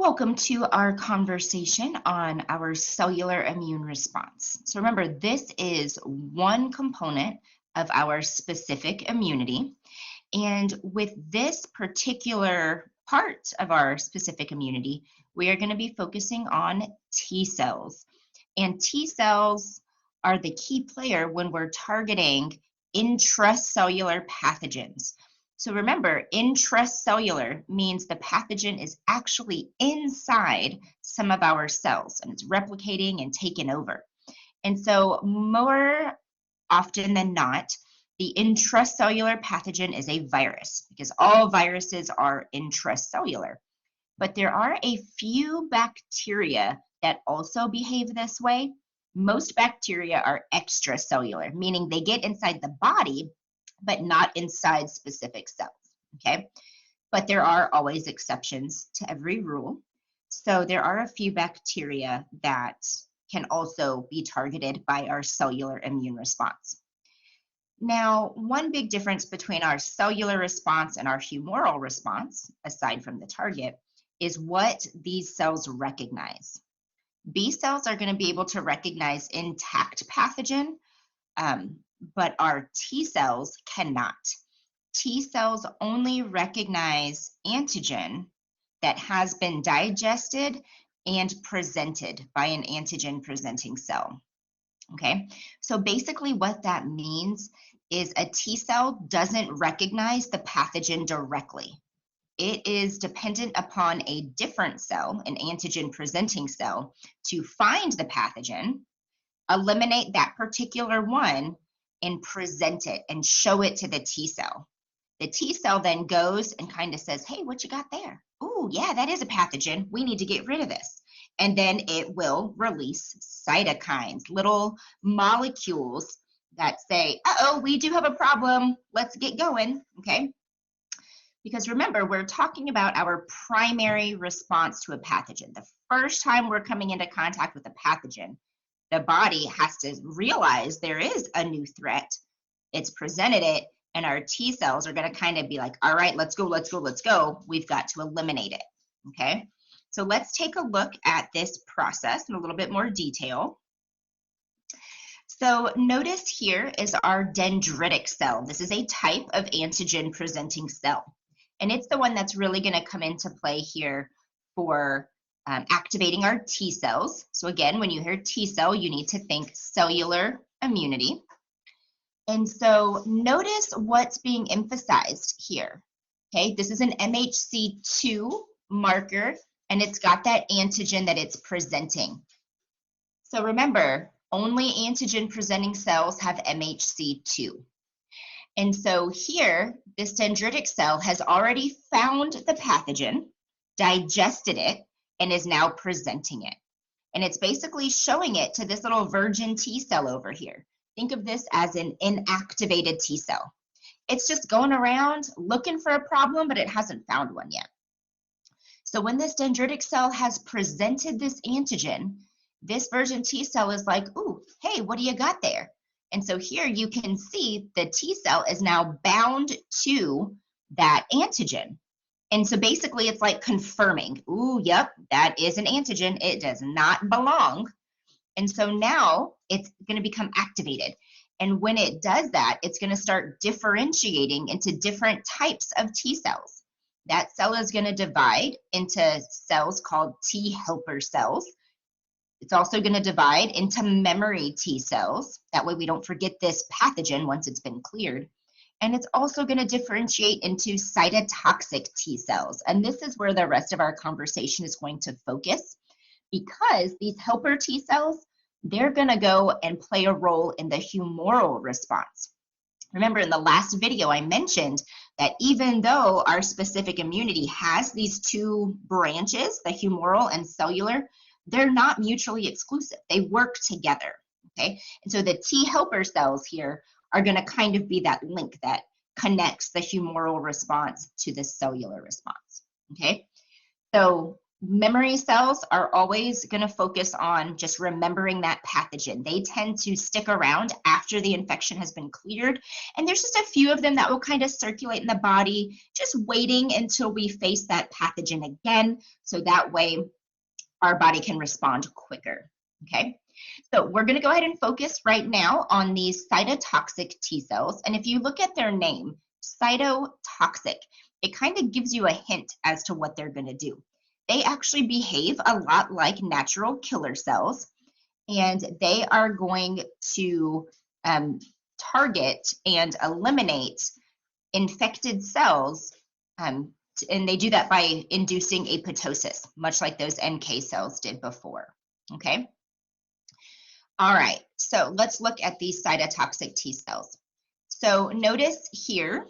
Welcome to our conversation on our cellular immune response. So remember, this is one component of our specific immunity. And with this particular part of our specific immunity, we are going to be focusing on T cells. And T cells are the key player when we're targeting intracellular pathogens. So remember, intracellular means the pathogen is actually inside some of our cells and it's replicating and taking over. And so more often than not, the intracellular pathogen is a virus because all viruses are intracellular. But there are a few bacteria that also behave this way. Most bacteria are extracellular, meaning they get inside the body, but not inside specific cells, okay? But there are always exceptions to every rule. So there are a few bacteria that can also be targeted by our cellular immune response. Now, one big difference between our cellular response and our humoral response, aside from the target, is what these cells recognize. B cells are going to be able to recognize intact pathogen, but our T cells cannot. T cells only recognize antigen that has been digested and presented by an antigen presenting cell. Okay, so basically what that means is a T cell doesn't recognize the pathogen directly. It is dependent upon a different cell, an antigen presenting cell, to find the pathogen, eliminate that particular one, and present it and show it to the T cell. The T cell then goes and kind of says, hey, what you got there? Oh, yeah, that is a pathogen. We need to get rid of this. And then it will release cytokines, little molecules that say, uh-oh, we do have a problem. Let's get going, okay? Because remember, we're talking about our primary response to a pathogen. The first time we're coming into contact with a pathogen, the body has to realize there is a new threat. It's presented it, and our T cells are going to kind of be like, all right, let's go, let's go, let's go. We've got to eliminate it, okay? So let's take a look at this process in a little bit more detail. So notice here is our dendritic cell. This is a type of antigen presenting cell. And it's the one that's really going to come into play here for activating our T cells. So again, when you hear T cell, you need to think cellular immunity. And so notice what's being emphasized here. Okay, this is an MHC2 marker, and it's got that antigen that it's presenting. So remember, only antigen presenting cells have MHC2. And so here, this dendritic cell has already found the pathogen, digested it, and is now presenting it. And it's basically showing it to this little virgin T cell over here. Think of this as an inactivated T cell. It's just going around looking for a problem, but it hasn't found one yet. So when this dendritic cell has presented this antigen, this virgin T cell is like, ooh, hey, what do you got there? And so here you can see the T cell is now bound to that antigen. And so basically it's like confirming, ooh, yep, that is an antigen. It does not belong. And so now it's going to become activated. And when it does that, it's going to start differentiating into different types of T cells. That cell is going to divide into cells called T helper cells. It's also going to divide into memory T cells. That way we don't forget this pathogen once it's been cleared. And it's also going to differentiate into cytotoxic T cells. And this is where the rest of our conversation is going to focus, because these helper T cells, they're going to go and play a role in the humoral response. Remember, in the last video, I mentioned that even though our specific immunity has these two branches, the humoral and cellular, they're not mutually exclusive. They work together, okay? And so the T helper cells here are going to kind of be that link that connects the humoral response to the cellular response, okay? So Memory cells are always going to focus on just remembering that pathogen. They tend to stick around after the infection has been cleared. And there's just a few of them that will kind of circulate in the body, just waiting until we face that pathogen again. So that way our body can respond quicker. Okay. So we're going to go ahead and focus right now on these cytotoxic T cells. And if you look at their name, cytotoxic, it kind of gives you a hint as to what they're going to do. They actually behave a lot like natural killer cells, and they are going to target and eliminate infected cells, and they do that by inducing apoptosis, much like those NK cells did before. Okay. All right, so let's look at these cytotoxic T cells. So notice here,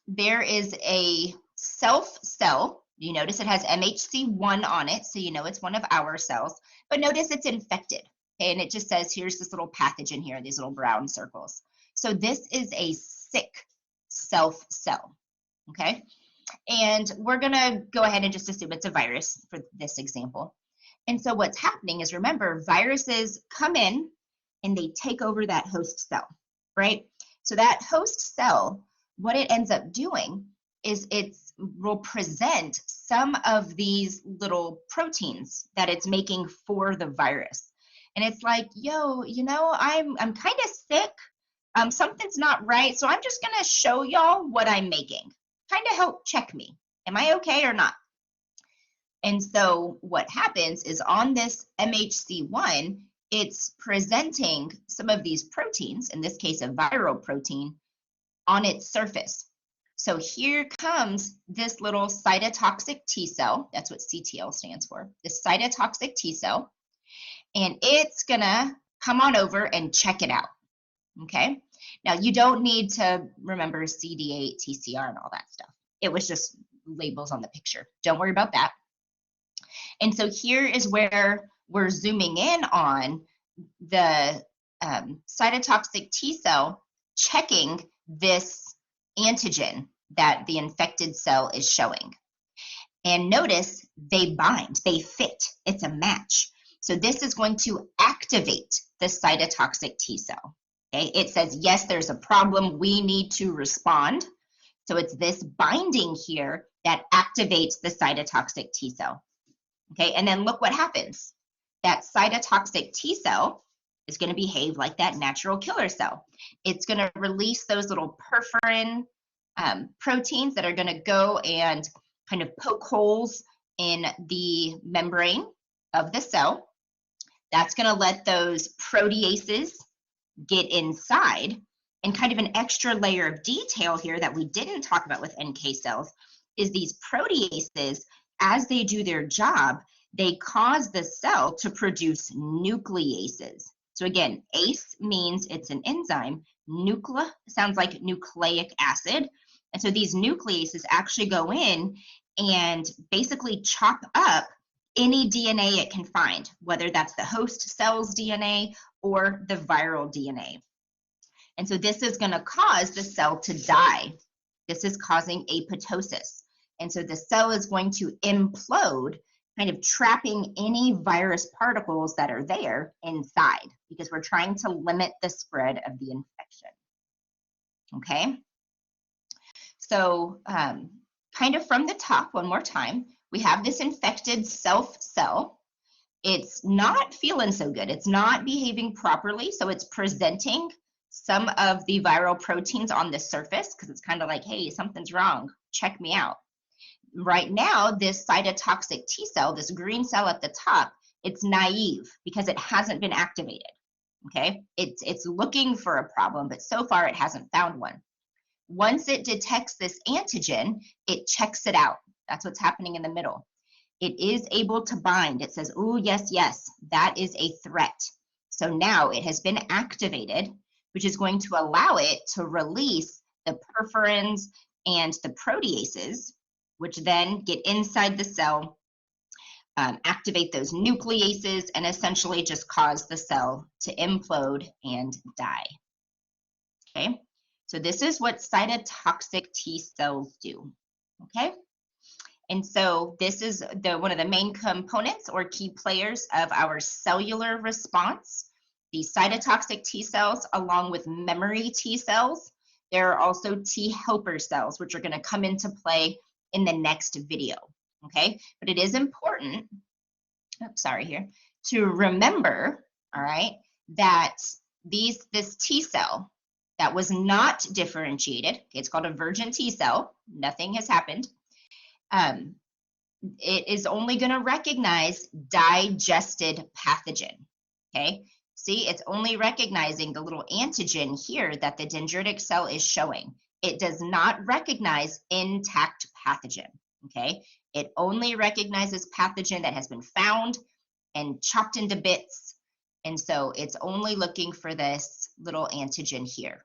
there is a self cell. You notice it has MHC1 on it, so you know it's one of our cells. But notice it's infected, okay? And it just says, here's this little pathogen here, these little brown circles. So this is a sick self cell, okay? And we're gonna go ahead and just assume it's a virus for this example. And so what's happening is, remember, viruses come in and they take over that host cell, right? So that host cell, what it ends up doing is it will present some of these little proteins that it's making for the virus. And it's like, yo, you know, I'm kind of sick. Something's not right. So I'm just gonna show y'all what I'm making. Kind of help check me. Am I okay or not? And so what happens is, on this MHC1, it's presenting some of these proteins, in this case a viral protein, on its surface. So here comes this little cytotoxic T cell. That's what CTL stands for, this cytotoxic T cell. And it's gonna come on over and check it out, okay? Now, you don't need to remember CD8, TCR, and all that stuff. It was just labels on the picture. Don't worry about that. And so here is where we're zooming in on the cytotoxic T cell checking this antigen that the infected cell is showing. And notice they bind, they fit, it's a match. So this is going to activate the cytotoxic T cell. Okay, it says, yes, there's a problem, we need to respond. So it's this binding here that activates the cytotoxic T cell. Okay, and then look what happens. That cytotoxic T cell is going to behave like that natural killer cell. It's going to release those little perforin proteins that are going to go and kind of poke holes in the membrane of the cell. That's going to let those proteases get inside. And kind of an extra layer of detail here that we didn't talk about with NK cells is these proteases, as they do their job, they cause the cell to produce nucleases. So again, ACE means it's an enzyme. Nuclea sounds like nucleic acid. And so these nucleases actually go in and basically chop up any DNA it can find, whether that's the host cell's DNA or the viral DNA. And so this is going to cause the cell to die. This is causing apoptosis. And so the cell is going to implode, kind of trapping any virus particles that are there inside, because we're trying to limit the spread of the infection. Okay? So kind of from the top, one more time, we have this infected self cell. It's not feeling so good. It's not behaving properly. So it's presenting some of the viral proteins on the surface, because it's kind of like, hey, something's wrong. Check me out. Right now, this cytotoxic T cell, this green cell at the top, it's naive because it hasn't been activated. Okay, it's looking for a problem, but so far it hasn't found one. Once it detects this antigen, it checks it out. That's what's happening in the middle. It is able to bind. It says, oh, yes, yes, that is a threat. So now it has been activated, which is going to allow it to release the perforins and the proteases, which then get inside the cell, activate those nucleases, and essentially just cause the cell to implode and die. Okay, so this is what cytotoxic T cells do. Okay, And so this is one of the main components or key players of our cellular response. The cytotoxic T cells, along with memory T cells. There are also T helper cells, which are going to come into play in the next video. Okay, but it is important, to remember, all right, that this T cell that was not differentiated, okay, it's called a virgin T cell, nothing has happened. It is only going to recognize digested pathogen, okay? See, it's only recognizing the little antigen here that the dendritic cell is showing. It does not recognize intact pathogen, okay? It only recognizes pathogen that has been found and chopped into bits. And so it's only looking for this little antigen here,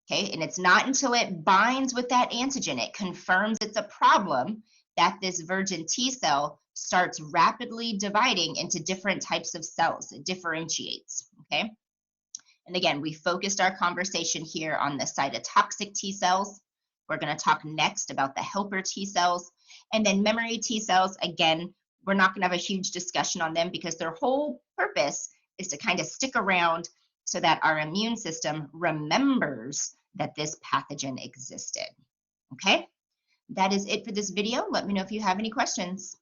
okay? And it's not until it binds with that antigen, it confirms it's a problem, that this virgin T cell starts rapidly dividing into different types of cells. It differentiates, okay? And again, we focused our conversation here on the cytotoxic T cells. We're going to talk next about the helper T cells. And then memory T cells, again, we're not going to have a huge discussion on them because their whole purpose is to kind of stick around so that our immune system remembers that this pathogen existed, okay? That is it for this video. Let me know if you have any questions.